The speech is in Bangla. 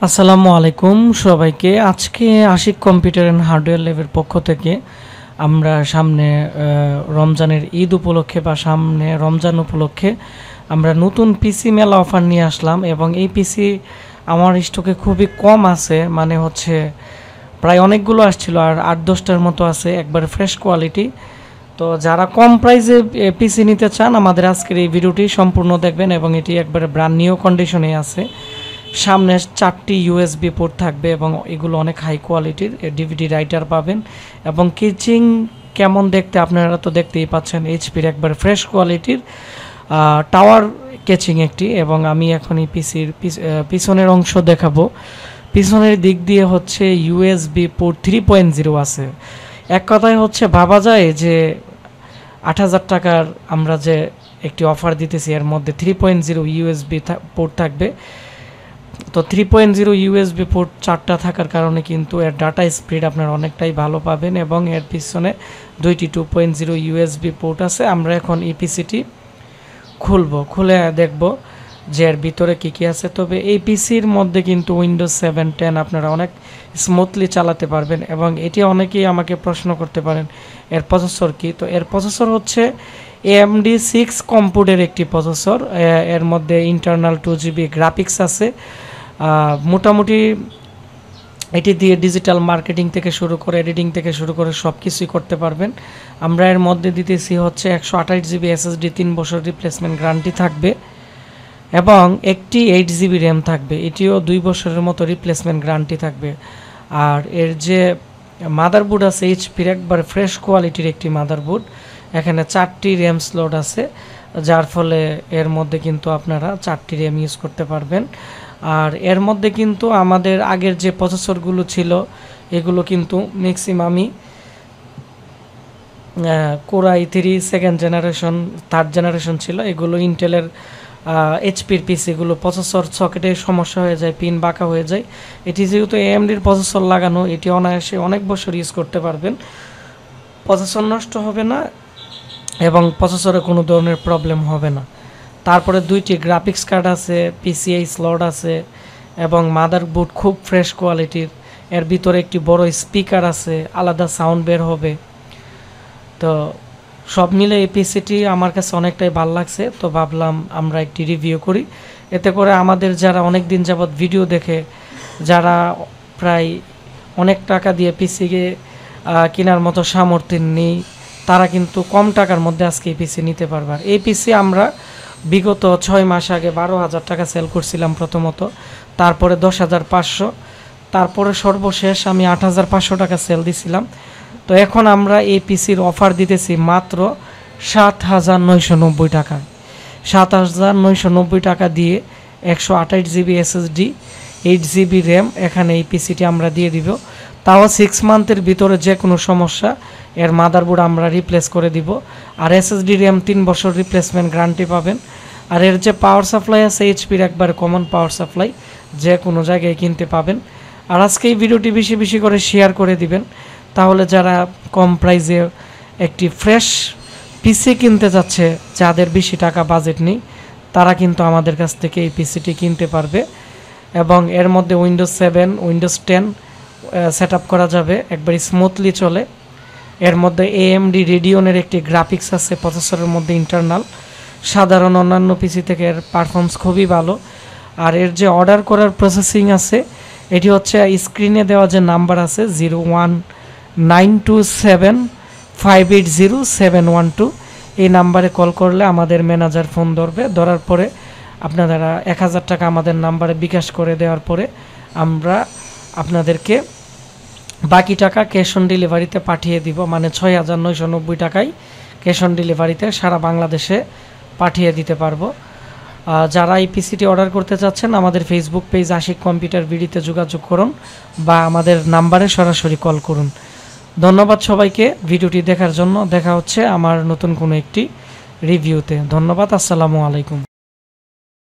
আসসালামু আলাইকুম সবাইকে। আজকে আশিক কম্পিউটার অ্যান্ড হার্ডওয়্যার ল্যাবের পক্ষ থেকে আমরা সামনে রমজানের ঈদ উপলক্ষে বা সামনে রমজান উপলক্ষে আমরা নতুন পিসি মেলা অফার নিয়ে আসলাম এবং এই পিসি আমার স্টকে খুবই কম আছে, মানে হচ্ছে প্রায় অনেকগুলো আসছিল আর 8-10টার মতো আছে, একবার ফ্রেশ কোয়ালিটি। তো যারা কম প্রাইসে পিসি নিতে চান আমাদের আজকের এই ভিডিওটি সম্পূর্ণ দেখবেন এবং এটি একবারে ব্র্যান্ড নিউ কন্ডিশনে আছে। সামনে 4টি ইউএসবি পোর্ট থাকবে এবং এগুলো অনেক হাই কোয়ালিটির ডিভিডি রাইটার পাবেন এবং কিচিং কেমন দেখতে আপনারা তো দেখতেই পাচ্ছেন, এইচপির একবার ফ্রেশ কোয়ালিটির টাওয়ার কেচিং একটি। এবং আমি এখন এই পিসির পিছনের অংশ দেখাবো। পিছনের দিক দিয়ে হচ্ছে ইউএসবি পোর্ট 3.0 আছে। এক কথায় হচ্ছে ভাবা যায় যে 8,000 টাকার আমরা যে একটি অফার দিতেছি এর মধ্যে 3.0 ইউএসবি পোর্ট থাকবে। তো 3.0 ইউএসবি পোর্ট 4টা থাকার কারণে কিন্তু এর ডাটা স্পিড আপনারা অনেকটাই ভালো পাবেন এবং এর পিছনে 2টি 2.0 ইউএসবি পোর্ট আছে। আমরা এখন এই পিসিটি খুলে দেখব যে এর ভিতরে কী আছে। তবে এই পিসির মধ্যে কিন্তু উইন্ডোজ 7 10 আপনারা অনেক স্মুথলি চালাতে পারবেন এবং এটি অনেকেই আমাকে প্রশ্ন করতে পারেন এর প্রসেসর কি। তো এর প্রসেসর হচ্ছে AMD 6 কম্পিউটার একটি প্রসেসর। এর মধ্যে ইন্টারনাল 2GB গ্রাফিক্স আছে। মোটামুটি এটি দিয়ে ডিজিটাল মার্কেটিং থেকে শুরু করে এডিটিং থেকে শুরু করে সব কিছুই করতে পারবেন। আমরা এর মধ্যে দিতেছি হচ্ছে 128GB SSD 3 বছর রিপ্লেসমেন্ট গ্যারান্টি থাকবে এবং একটি 8GB র্যাম থাকবে, এটিও 2 বছরের মতো রিপ্লেসমেন্ট গ্যারান্টি থাকবে। আর এর যে মাদারবোর্ড আছে এইচপির একবার ফ্রেশ কোয়ালিটির একটি মাদারবোর্ড। এখানে 4টি র্যাম স্লট আছে, যার ফলে এর মধ্যে কিন্তু আপনারা 4টি র্যাম ইউজ করতে পারবেন। আর এর মধ্যে কিন্তু আমাদের আগের যে প্রসেসরগুলো ছিল এগুলো কিন্তু ম্যাক্সিমামই Core i3 second generation, third generation ছিল। এগুলো ইন্টেলের এইচপির পিসিগুলো প্রসেসর সকেটে সমস্যা হয়ে যায়, পিন বাঁকা হয়ে যায়। এটি যেহেতু AMDর প্রসেসর লাগানো, এটি অনায়াসে অনেক বছর ইউজ করতে পারবেন, প্রসেসর নষ্ট হবে না এবং প্রসেসরে কোনো ধরনের প্রবলেম হবে না। তারপরে 2টি গ্রাফিক্স কার্ড আছে, PCI স্লট আছে এবং মাদারবোর্ড খুব ফ্রেশ কোয়ালিটির। এর ভিতরে একটি বড় স্পিকার আছে, আলাদা সাউন্ড বের হবে। তো সব মিলে এই পিসিটি আমার কাছে অনেকটাই ভালো লাগছে, তো ভাবলাম আমরা একটি রিভিউ করি। এতে করে আমাদের যারা অনেক দিন যাবৎ ভিডিও দেখে, যারা প্রায় অনেক টাকা দিয়ে পিসিকে কেনার মতো সামর্থ্য নেই, তারা কিন্তু কম টাকার মধ্যে আজকে এই পিসি নিতে পারবে। আর এই পিসি আমরা বিগত 6 মাস আগে 12,000 টাকা সেল করছিলাম প্রথমত, তারপরে 10,500, তারপরে সর্বশেষ আমি 8,500 টাকা সেল দিছিলাম। তো এখন আমরা এই পিসির অফার দিতেছি মাত্র 7,990 টাকায়। 7,990 টাকা দিয়ে 128GB SSD 8GB র্যাম এখানে এই পিসিটি আমরা দিয়ে দিব। তাও 6 মান্থের ভিতরে যে কোনো সমস্যা এর মাদারবোর্ড আমরা রিপ্লেস করে দিব। আর SSD র্যাম 3 বছর রিপ্লেসমেন্ট গ্যারান্টি পাবেন। আর এর যে পাওয়ার সাপ্লাই আছে এইচপির একবার কমন পাওয়ার সাপ্লাই, যে কোনো জায়গায় কিনতে পাবেন। আর আজকে এই ভিডিওটি বেশি বেশি করে শেয়ার করে দিবেন, তাহলে যারা কম প্রাইসে একটি ফ্রেশ পিসি কিনতে যাচ্ছে, যাদের বেশি টাকা বাজেট নেই, তারা কিন্তু আমাদের কাছ থেকে এই পিসিটি কিনতে পারবে। এবং এর মধ্যে উইন্ডোজ 7 উইন্ডোজ 10 সেট আপ করা যাবে, একবার স্মুথলি চলে। এর মধ্যে AMD রেডিয়নের একটি গ্রাফিক্স আছে প্রসেসরের মধ্যে ইন্টারনাল। সাধারণ অন্যান্য পিসি থেকে এর পারফরমেন্স খুবই ভালো। আর এর যে অর্ডার করার প্রসেসিং আছে এটি হচ্ছে স্ক্রিনে দেওয়া যে নাম্বার আছে 01927580 এই নাম্বারে কল করলে আমাদের ম্যানেজার ফোন ধরবে। ধরার পরে আপনারা 1,000 টাকা আমাদের নাম্বারে বিকাশ করে দেওয়ার পরে আমরা আপনাদেরকে বাকি টাকা ক্যাশ অন ডেলিভারিতে পাঠিয়ে দিব, মানে 6,990 টাকায় ক্যাশ অন ডেলিভারিতে সারা বাংলাদেশে পাঠিয়ে দিতে পারবো। যারা এই পিসিটি অর্ডার করতে চাচ্ছেন আমাদের ফেসবুক পেজ আশিক কম্পিউটার বিডিতে যোগাযোগ করুন বা আমাদের নাম্বারে সরাসরি কল করুন। ধন্যবাদ সবাইকে ভিডিওটি দেখার জন্য। দেখা হচ্ছে আমার নতুন কোনো একটি রিভিউতে। ধন্যবাদ। আসসালামু আলাইকুম।